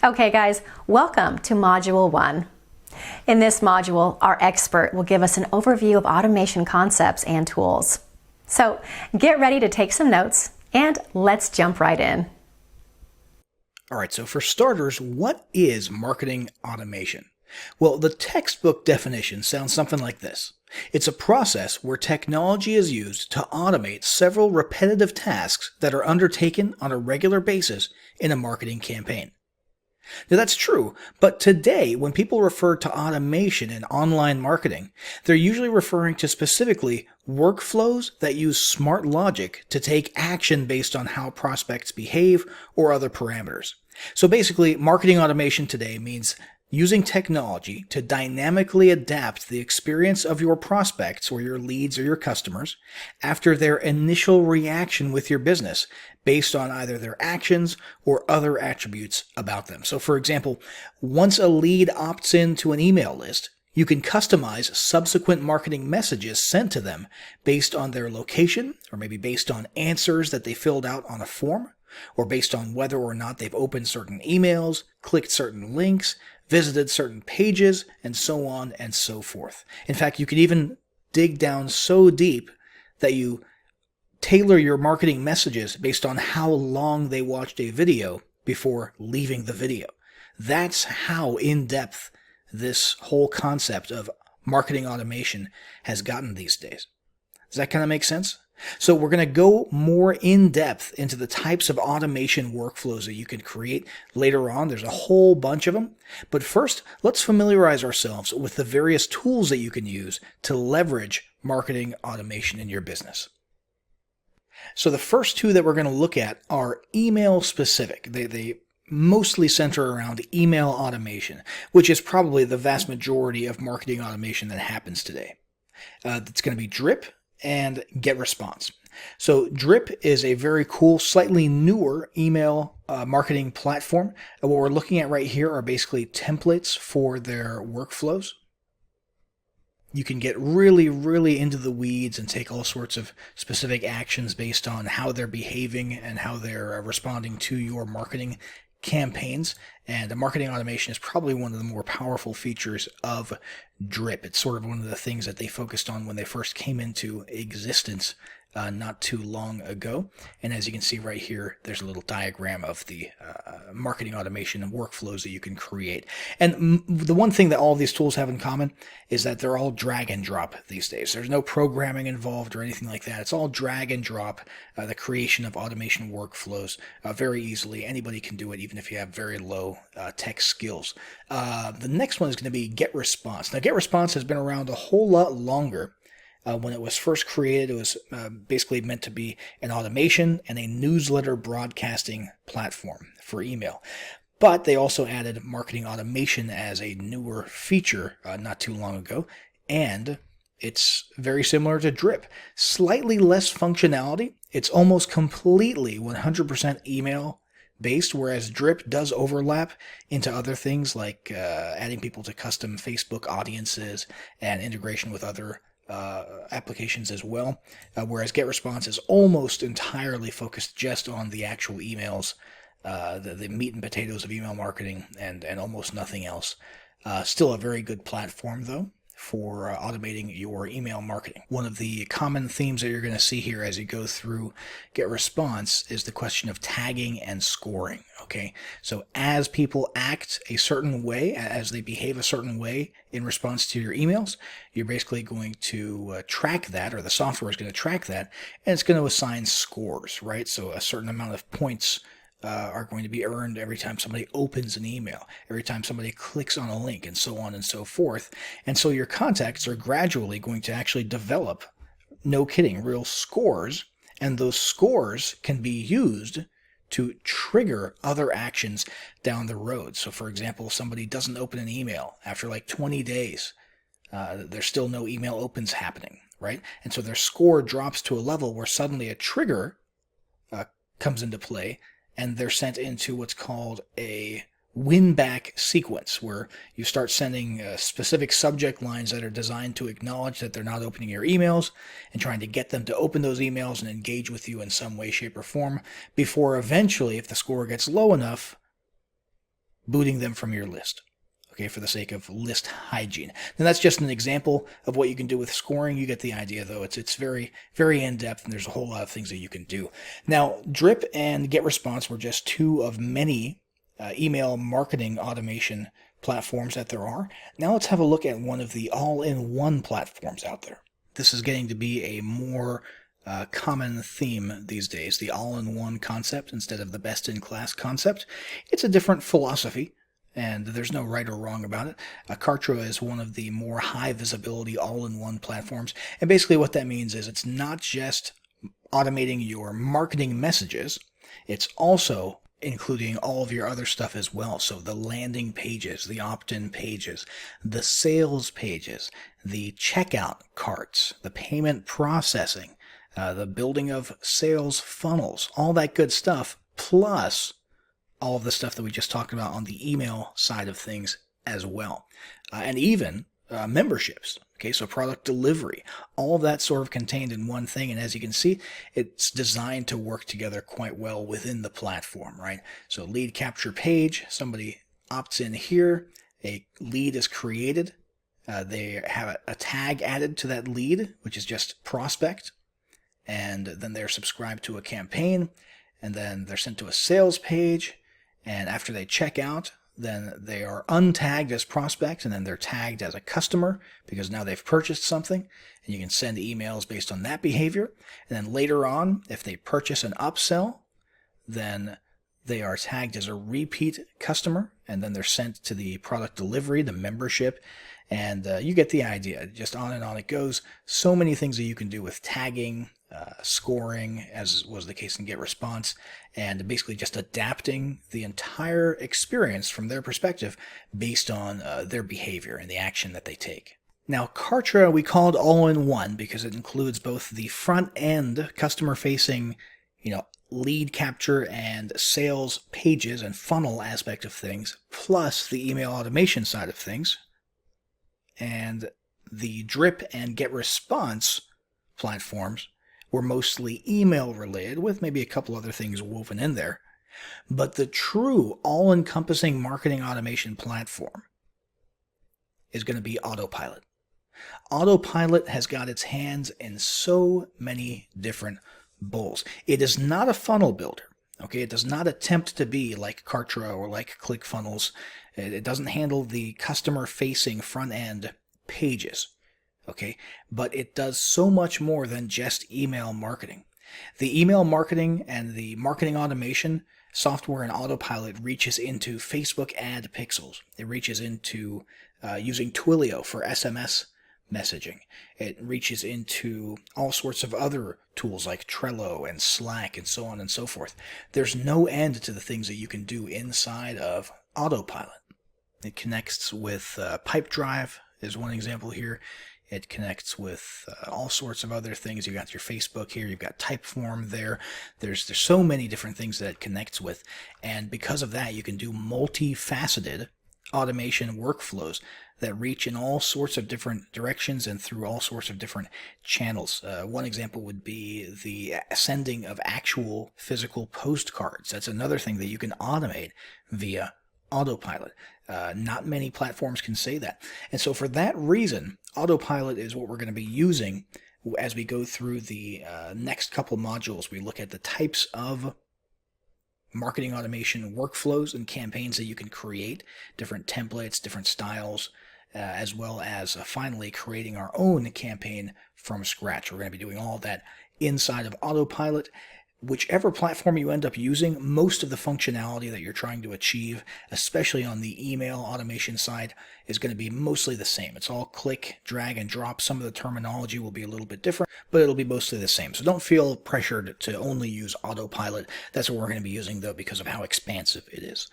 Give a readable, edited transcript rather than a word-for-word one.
Okay guys, welcome to Module 1. In this module, our expert will give us an overview of automation concepts and tools. So get ready to take some notes and let's jump right in. All right, so for starters, what is marketing automation? Well, the textbook definition sounds something like this. It's a process where technology is used to automate several repetitive tasks that are undertaken on a regular basis in a marketing campaign. Now that's true, but today when people refer to automation in online marketing, they're usually referring to specifically workflows that use smart logic to take action based on how prospects behave or other parameters. So basically, marketing automation today means using technology to dynamically adapt the experience of your prospects or your leads or your customers after their initial reaction with your business based on either their actions or other attributes about them. So for example, once a lead opts into an email list, you can customize subsequent marketing messages sent to them based on their location or maybe based on answers that they filled out on a form or based on whether or not they've opened certain emails, clicked certain links, visited certain pages, and so on and so forth. In fact, you can even dig down so deep that you tailor your marketing messages based on how long they watched a video before leaving the video. That's how in-depth this whole concept of marketing automation has gotten these days. Does that kind of make sense? So we're going to go more in depth into the types of automation workflows that you can create later on. There's a whole bunch of them. But first, let's familiarize ourselves with the various tools that you can use to leverage marketing automation in your business. So the first two that we're going to look at are email specific. They mostly center around email automation, which is probably the vast majority of marketing automation that happens today. It's going to be Drip and GetResponse. So Drip is a very cool, slightly newer email marketing platform. And what we're looking at right here are basically templates for their workflows. You can get really, really into the weeds and take all sorts of specific actions based on how they're behaving and how they're responding to your marketing campaigns. And the marketing automation is probably one of the more powerful features of Drip. It's sort of one of the things that they focused on when they first came into existence not too long ago. And as you can see right here, there's a little diagram of the marketing automation and workflows that you can create. And the one thing that all of these tools have in common is that they're all drag and drop these days. There's no programming involved or anything like that. It's all drag and drop, the creation of automation workflows very easily. Anybody can do it, even if you have very low tech skills. The next one is going to be GetResponse. Now, GetResponse has been around a whole lot longer. When it was first created, it was basically meant to be an automation and a newsletter broadcasting platform for email. But they also added marketing automation as a newer feature not too long ago. And it's very similar to Drip. Slightly less functionality. It's almost completely 100% email based, whereas Drip does overlap into other things like adding people to custom Facebook audiences and integration with other applications as well, whereas GetResponse is almost entirely focused just on the actual emails, the meat and potatoes of email marketing, and almost nothing else. Still a very good platform, though, for automating your email marketing. One of the common themes that you're going to see here as you go through GetResponse is the question of tagging and scoring. Okay, so as people act a certain way, as they behave a certain way in response to your emails, you're basically going to track that, or the software is going to track that, and it's going to assign scores, right? So a certain amount of points are going to be earned every time somebody opens an email, every time somebody clicks on a link, and so on and so forth. And so your contacts are gradually going to actually develop, no kidding, real scores, and those scores can be used to trigger other actions down the road. So for example, if somebody doesn't open an email after like 20 days, there's still no email opens happening, right? And so their score drops to a level where suddenly a trigger comes into play, and they're sent into what's called a win-back sequence, where you start sending specific subject lines that are designed to acknowledge that they're not opening your emails and trying to get them to open those emails and engage with you in some way, shape, or form before eventually, if the score gets low enough, booting them from your list. Okay, for the sake of list hygiene. And that's just an example of what you can do with scoring. You get the idea, though. It's very, very in-depth, and there's a whole lot of things that you can do. Now, Drip and GetResponse were just two of many email marketing automation platforms that there are. Now let's have a look at one of the all-in-one platforms out there. This is getting to be a more common theme these days, the all-in-one concept instead of the best-in-class concept. It's a different philosophy, and there's no right or wrong about it. Kartra is one of the more high-visibility all-in-one platforms, and basically what that means is it's not just automating your marketing messages, it's also including all of your other stuff as well. So the landing pages, the opt-in pages, the sales pages, the checkout carts, the payment processing, the building of sales funnels, all that good stuff, plus all of the stuff that we just talked about on the email side of things as well. And even memberships. Okay, so product delivery, all of that sort of contained in one thing. And as you can see, it's designed to work together quite well within the platform, right? So lead capture page, somebody opts in here, a lead is created. They have a tag added to that lead, which is just prospect. And then they're subscribed to a campaign, and then they're sent to a sales page. And after they check out, then they are untagged as prospects, and then they're tagged as a customer because now they've purchased something, and you can send emails based on that behavior. And then later on, if they purchase an upsell, then they are tagged as a repeat customer, and then they're sent to the product delivery, the membership, and you get the idea. Just on and on it goes. So many things that you can do with tagging, scoring, as was the case in GetResponse, and basically just adapting the entire experience from their perspective based on their behavior and the action that they take. Now, Kartra we called all-in-one because it includes both the front-end customer-facing, lead capture and sales pages and funnel aspect of things, plus the email automation side of things. And the Drip and GetResponse platforms were mostly email related, with maybe a couple other things woven in there. But the true all-encompassing marketing automation platform is going to be Autopilot. Autopilot has got its hands in so many different bowls. It is not a funnel builder. Okay, it does not attempt to be like Kartra or like ClickFunnels. It doesn't handle the customer-facing front-end pages. Okay, but it does so much more than just email marketing. The email marketing and the marketing automation software in Autopilot reaches into Facebook ad pixels. It reaches into using Twilio for SMS messaging. It reaches into all sorts of other tools like Trello and Slack and so on and so forth. There's no end to the things that you can do inside of Autopilot. It connects with Pipedrive is one example here. It connects with all sorts of other things. You've got your Facebook here. You've got Typeform there. There's so many different things that it connects with. And because of that, you can do multifaceted automation workflows that reach in all sorts of different directions and through all sorts of different channels. One example would be the sending of actual physical postcards. That's another thing that you can automate via Autopilot. Not many platforms can say that. And so for that reason, Autopilot is what we're going to be using as we go through the next couple modules. We look at the types of marketing automation workflows and campaigns that you can create, different templates, different styles, as well as finally creating our own campaign from scratch. We're going to be doing all that inside of Autopilot. Whichever platform you end up using, most of the functionality that you're trying to achieve, especially on the email automation side, is going to be mostly the same. It's all click, drag, and drop. Some of the terminology will be a little bit different, but it'll be mostly the same. So don't feel pressured to only use Autopilot. That's what we're going to be using, though, because of how expansive it is.